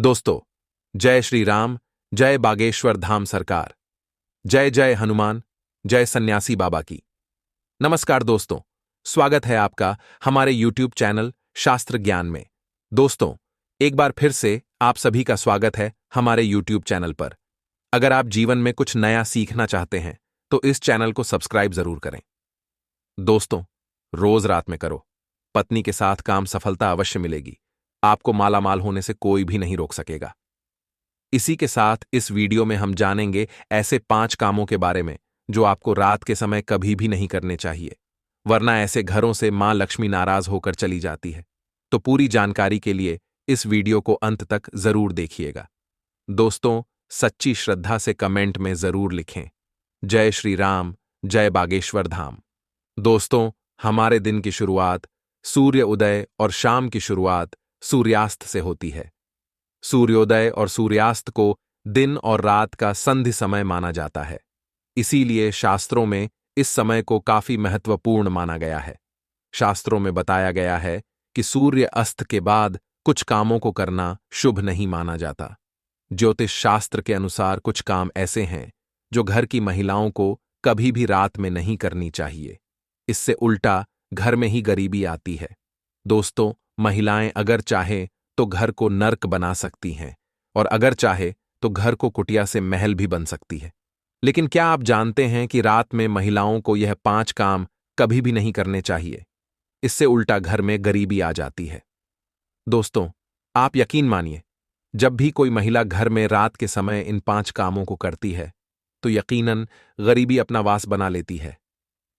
दोस्तों, जय श्री राम, जय बागेश्वर धाम सरकार, जय जय हनुमान, जय सन्यासी बाबा की। नमस्कार दोस्तों, स्वागत है आपका हमारे यूट्यूब चैनल शास्त्र ज्ञान में। दोस्तों, एक बार फिर से आप सभी का स्वागत है हमारे यूट्यूब चैनल पर। अगर आप जीवन में कुछ नया सीखना चाहते हैं तो इस चैनल को सब्सक्राइब जरूर करें। दोस्तों, रोज रात में करो, पत्नी के साथ काम सफलता अवश्य मिलेगी। आपको मालामाल होने से कोई भी नहीं रोक सकेगा। इसी के साथ इस वीडियो में हम जानेंगे ऐसे 5 कामों के बारे में जो आपको रात के समय कभी भी नहीं करने चाहिए, वरना ऐसे घरों से मां लक्ष्मी नाराज होकर चली जाती है। तो पूरी जानकारी के लिए इस वीडियो को अंत तक जरूर देखिएगा। दोस्तों, सच्ची श्रद्धा से कमेंट में जरूर लिखें, जय श्री राम, जय बागेश्वर धाम। दोस्तों, हमारे दिन की शुरुआत सूर्य उदय और शाम की शुरुआत सूर्यास्त से होती है। सूर्योदय और सूर्यास्त को दिन और रात का संधि समय माना जाता है। इसीलिए शास्त्रों में इस समय को काफी महत्वपूर्ण माना गया है। शास्त्रों में बताया गया है कि सूर्य अस्त के बाद कुछ कामों को करना शुभ नहीं माना जाता। ज्योतिष शास्त्र के अनुसार कुछ काम ऐसे हैं जो घर की महिलाओं को कभी भी रात में नहीं करनी चाहिए। इससे उल्टा घर में ही गरीबी आती है। दोस्तों, महिलाएं अगर चाहे तो घर को नर्क बना सकती हैं और अगर चाहे तो घर को कुटिया से महल भी बन सकती है। लेकिन क्या आप जानते हैं कि रात में महिलाओं को यह 5 काम कभी भी नहीं करने चाहिए? इससे उल्टा घर में गरीबी आ जाती है। दोस्तों, आप यकीन मानिए, जब भी कोई महिला घर में रात के समय इन 5 कामों को करती है तो यकीनन गरीबी अपना वास बना लेती है।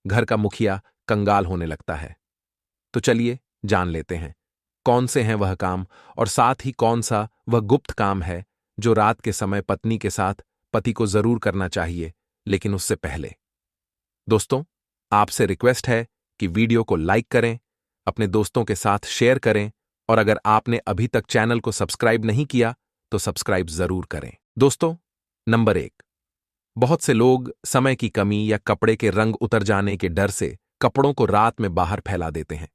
घर का मुखिया कंगाल होने लगता है। तो चलिए जान लेते हैं कौन से हैं वह काम और साथ ही कौन सा वह गुप्त काम है जो रात के समय पत्नी के साथ पति को जरूर करना चाहिए, लेकिन उससे पहले। दोस्तों, आपसे रिक्वेस्ट है कि वीडियो को लाइक करें, अपने दोस्तों के साथ शेयर करें और अगर आपने अभी तक चैनल को सब्सक्राइब नहीं किया तो सब्सक्राइब जरूर करें। दोस्तों, नंबर 1, बहुत से लोग समय की कमी या कपड़े के रंग उतर जाने के डर से कपड़ों को रात में बाहर फैला देते हैं,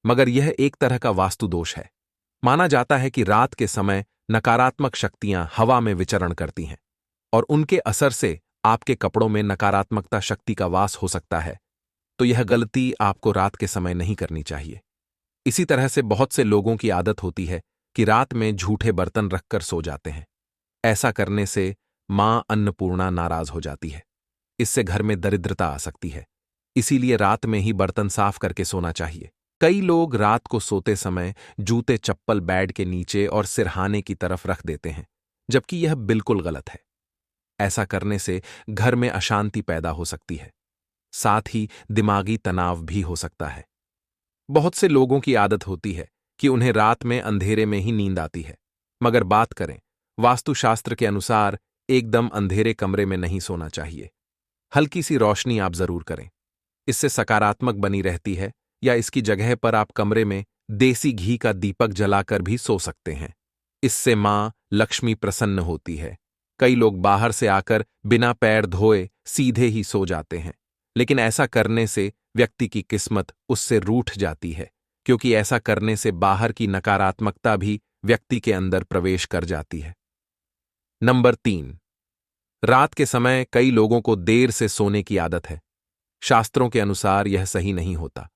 मगर यह एक तरह का वास्तु दोष है। माना जाता है कि रात के समय नकारात्मक शक्तियां हवा में विचरण करती हैं और उनके असर से आपके कपड़ों में नकारात्मकता शक्ति का वास हो सकता है। तो यह गलती आपको रात के समय नहीं करनी चाहिए। इसी तरह से बहुत से लोगों की आदत होती है कि रात में झूठे बर्तन रखकर सो जाते हैं। ऐसा करने से मां अन्नपूर्णा नाराज हो जाती है। इससे घर में दरिद्रता आ सकती है। इसीलिए रात में ही बर्तन साफ करके सोना चाहिए। कई लोग रात को सोते समय जूते चप्पल बेड के नीचे और सिरहाने की तरफ रख देते हैं, जबकि यह बिल्कुल गलत है। ऐसा करने से घर में अशांति पैदा हो सकती है, साथ ही दिमागी तनाव भी हो सकता है। बहुत से लोगों की आदत होती है कि उन्हें रात में अंधेरे में ही नींद आती है, मगर बात करें वास्तुशास्त्र के अनुसार एकदम अंधेरे कमरे में नहीं सोना चाहिए। हल्की सी रोशनी आप जरूर करें, इससे सकारात्मक बनी रहती है। या इसकी जगह पर आप कमरे में देसी घी का दीपक जलाकर भी सो सकते हैं। इससे मां लक्ष्मी प्रसन्न होती है। कई लोग बाहर से आकर बिना पैर धोए सीधे ही सो जाते हैं, लेकिन ऐसा करने से व्यक्ति की किस्मत उससे रूठ जाती है, क्योंकि ऐसा करने से बाहर की नकारात्मकता भी व्यक्ति के अंदर प्रवेश कर जाती है। नंबर 3, रात के समय कई लोगों को देर से सोने की आदत है। शास्त्रों के अनुसार यह सही नहीं होता।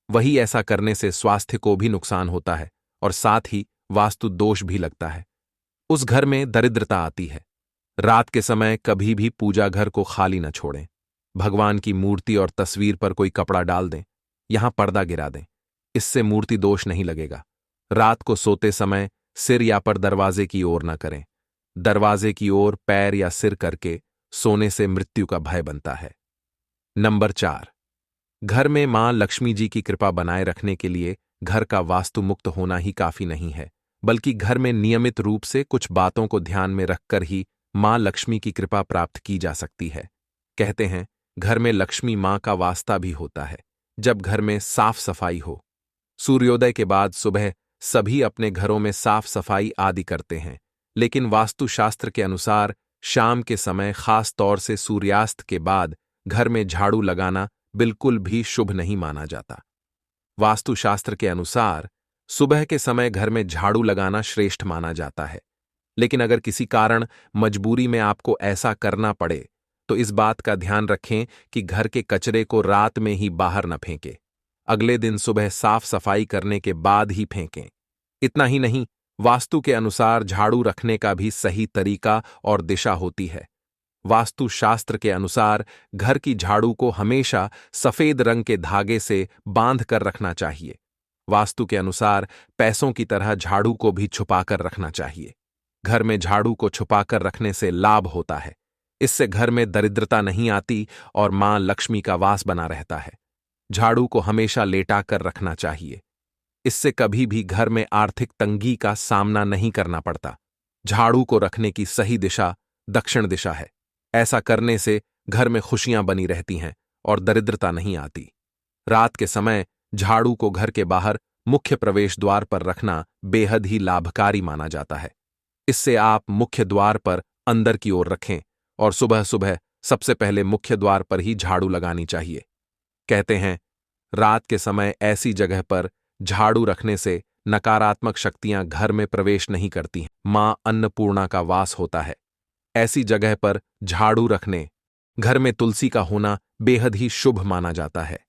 वही ऐसा करने से स्वास्थ्य को भी नुकसान होता है और साथ ही वास्तु दोष भी लगता है। उस घर में दरिद्रता आती है। रात के समय कभी भी पूजा घर को खाली न छोड़ें। भगवान की मूर्ति और तस्वीर पर कोई कपड़ा डाल दें, यहां पर्दा गिरा दें। इससे मूर्ति दोष नहीं लगेगा। रात को सोते समय सिर या पर दरवाजे की ओर न करें। दरवाजे की ओर पैर या सिर करके सोने से मृत्यु का भय बनता है। नंबर 4, घर में मां लक्ष्मी जी की कृपा बनाए रखने के लिए घर का वास्तु मुक्त होना ही काफी नहीं है, बल्कि घर में नियमित रूप से कुछ बातों को ध्यान में रखकर ही मां लक्ष्मी की कृपा प्राप्त की जा सकती है। कहते हैं, घर में लक्ष्मी मां का वास्ता भी होता है जब घर में साफ सफाई हो। सूर्योदय के बाद सुबह सभी अपने घरों में साफ सफाई आदि करते हैं, लेकिन वास्तुशास्त्र के अनुसार शाम के समय खास तौर से सूर्यास्त के बाद घर में झाड़ू लगाना बिल्कुल भी शुभ नहीं माना जाता। वास्तुशास्त्र के अनुसार सुबह के समय घर में झाड़ू लगाना श्रेष्ठ माना जाता है, लेकिन अगर किसी कारण मजबूरी में आपको ऐसा करना पड़े तो इस बात का ध्यान रखें कि घर के कचरे को रात में ही बाहर न फेंकें। अगले दिन सुबह साफ सफाई करने के बाद ही फेंकें। इतना ही नहीं, वास्तु के अनुसार झाड़ू रखने का भी सही तरीका और दिशा होती है। वास्तु शास्त्र के अनुसार घर की झाड़ू को हमेशा सफेद रंग के धागे से बांध कर रखना चाहिए। वास्तु के अनुसार पैसों की तरह झाड़ू को भी छुपाकर रखना चाहिए। घर में झाड़ू को छुपाकर रखने से लाभ होता है। इससे घर में दरिद्रता नहीं आती और मां लक्ष्मी का वास बना रहता है। झाड़ू को हमेशा लेटाकर रखना चाहिए। इससे कभी भी घर में आर्थिक तंगी का सामना नहीं करना पड़ता। झाड़ू को रखने की सही दिशा दक्षिण दिशा है। ऐसा करने से घर में खुशियां बनी रहती हैं और दरिद्रता नहीं आती। रात के समय झाड़ू को घर के बाहर मुख्य प्रवेश द्वार पर रखना बेहद ही लाभकारी माना जाता है। इससे आप मुख्य द्वार पर अंदर की ओर रखें और सुबह सुबह सबसे पहले मुख्य द्वार पर ही झाड़ू लगानी चाहिए। कहते हैं, रात के समय ऐसी जगह पर झाड़ू रखने से नकारात्मक शक्तियां घर में प्रवेश नहीं करती हैं। मां अन्नपूर्णा का वास होता है। ऐसी जगह पर झाड़ू रखने घर में तुलसी का होना बेहद ही शुभ माना जाता है।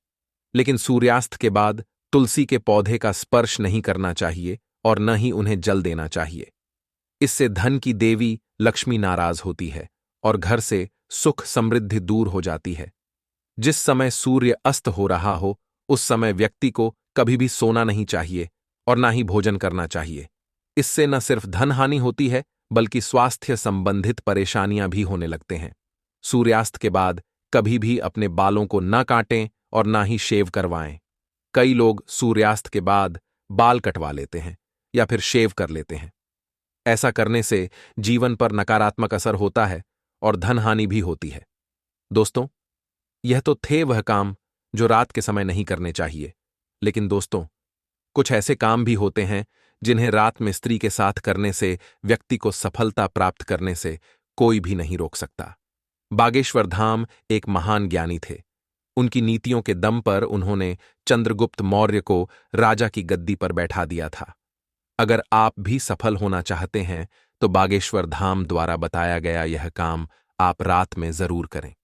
लेकिन सूर्यास्त के बाद तुलसी के पौधे का स्पर्श नहीं करना चाहिए और न ही उन्हें जल देना चाहिए। इससे धन की देवी लक्ष्मी नाराज होती है और घर से सुख समृद्धि दूर हो जाती है। जिस समय सूर्य अस्त हो रहा हो उस समय व्यक्ति को कभी भी सोना नहीं चाहिए और ना ही भोजन करना चाहिए। इससे न सिर्फ धन हानि होती है बल्कि स्वास्थ्य संबंधित परेशानियां भी होने लगते हैं। सूर्यास्त के बाद कभी भी अपने बालों को न काटें और ना ही शेव करवाएं। कई लोग सूर्यास्त के बाद बाल कटवा लेते हैं या फिर शेव कर लेते हैं। ऐसा करने से जीवन पर नकारात्मक असर होता है और धन हानि भी होती है। दोस्तों, यह तो थे वह काम जो रात के समय नहीं करने चाहिए, लेकिन दोस्तों, कुछ ऐसे काम भी होते हैं जिन्हें रात में स्त्री के साथ करने से व्यक्ति को सफलता प्राप्त करने से कोई भी नहीं रोक सकता। बागेश्वर धाम एक महान ज्ञानी थे। उनकी नीतियों के दम पर उन्होंने चंद्रगुप्त मौर्य को राजा की गद्दी पर बैठा दिया था। अगर आप भी सफल होना चाहते हैं तो बागेश्वर धाम द्वारा बताया गया यह काम आप रात में जरूर करें।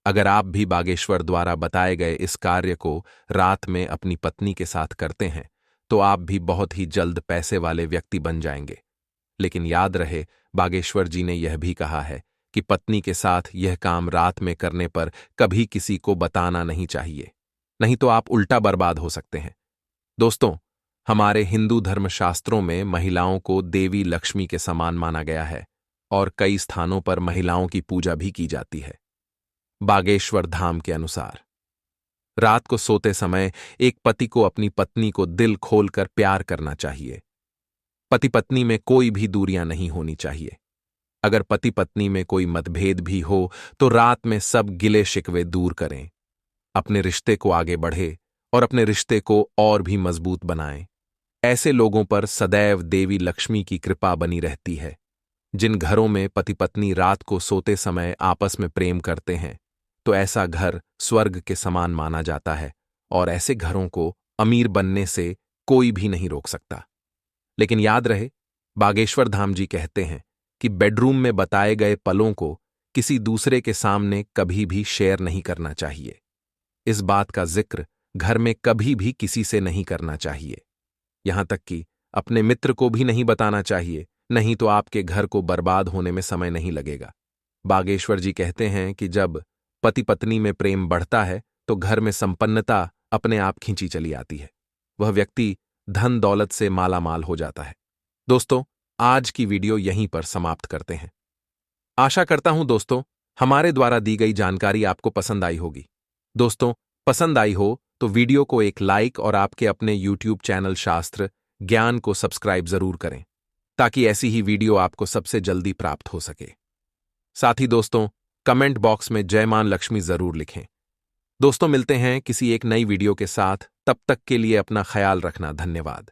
अगर आप भी बागेश्वर द्वारा बताए गए इस कार्य को रात में अपनी पत्नी के साथ करते हैं तो आप भी बहुत ही जल्द पैसे वाले व्यक्ति बन जाएंगे। लेकिन याद रहे, बागेश्वर जी ने यह भी कहा है कि पत्नी के साथ यह काम रात में करने पर कभी किसी को बताना नहीं चाहिए, नहीं तो आप उल्टा बर्बाद हो सकते हैं। दोस्तों, हमारे हिंदू धर्मशास्त्रों में महिलाओं को देवी लक्ष्मी के समान माना गया है और कई स्थानों पर महिलाओं की पूजा भी की जाती है। बागेश्वर धाम के अनुसार रात को सोते समय एक पति को अपनी पत्नी को दिल खोलकर प्यार करना चाहिए। पति पत्नी में कोई भी दूरियां नहीं होनी चाहिए। अगर पति पत्नी में कोई मतभेद भी हो तो रात में सब गिले शिकवे दूर करें। अपने रिश्ते को आगे बढ़े और अपने रिश्ते को और भी मजबूत बनाएं। ऐसे लोगों पर सदैव देवी लक्ष्मी की कृपा बनी रहती है। जिन घरों में पति पत्नी रात को सोते समय आपस में प्रेम करते हैं तो ऐसा घर स्वर्ग के समान माना जाता है और ऐसे घरों को अमीर बनने से कोई भी नहीं रोक सकता। लेकिन याद रहे, बागेश्वर धाम जी कहते हैं कि बेडरूम में बताए गए पलों को किसी दूसरे के सामने कभी भी शेयर नहीं करना चाहिए। इस बात का जिक्र घर में कभी भी किसी से नहीं करना चाहिए। यहां तक कि अपने मित्र को भी नहीं बताना चाहिए, नहीं तो आपके घर को बर्बाद होने में समय नहीं लगेगा। बागेश्वर जी कहते हैं कि जब पति पत्नी में प्रेम बढ़ता है तो घर में संपन्नता अपने आप खींची चली आती है। वह व्यक्ति धन दौलत से माला माल हो जाता है। दोस्तों, आज की वीडियो यहीं पर समाप्त करते हैं। आशा करता हूं दोस्तों हमारे द्वारा दी गई जानकारी आपको पसंद आई होगी। दोस्तों, पसंद आई हो तो वीडियो को एक लाइक और आपके अपने YouTube चैनल शास्त्र ज्ञान को सब्सक्राइब जरूर करें ताकि ऐसी ही वीडियो आपको सबसे जल्दी प्राप्त हो सके। साथ ही दोस्तों, कमेंट बॉक्स में जय मां लक्ष्मी जरूर लिखें। दोस्तों, मिलते हैं किसी एक नई वीडियो के साथ। तब तक के लिए अपना ख्याल रखना। धन्यवाद।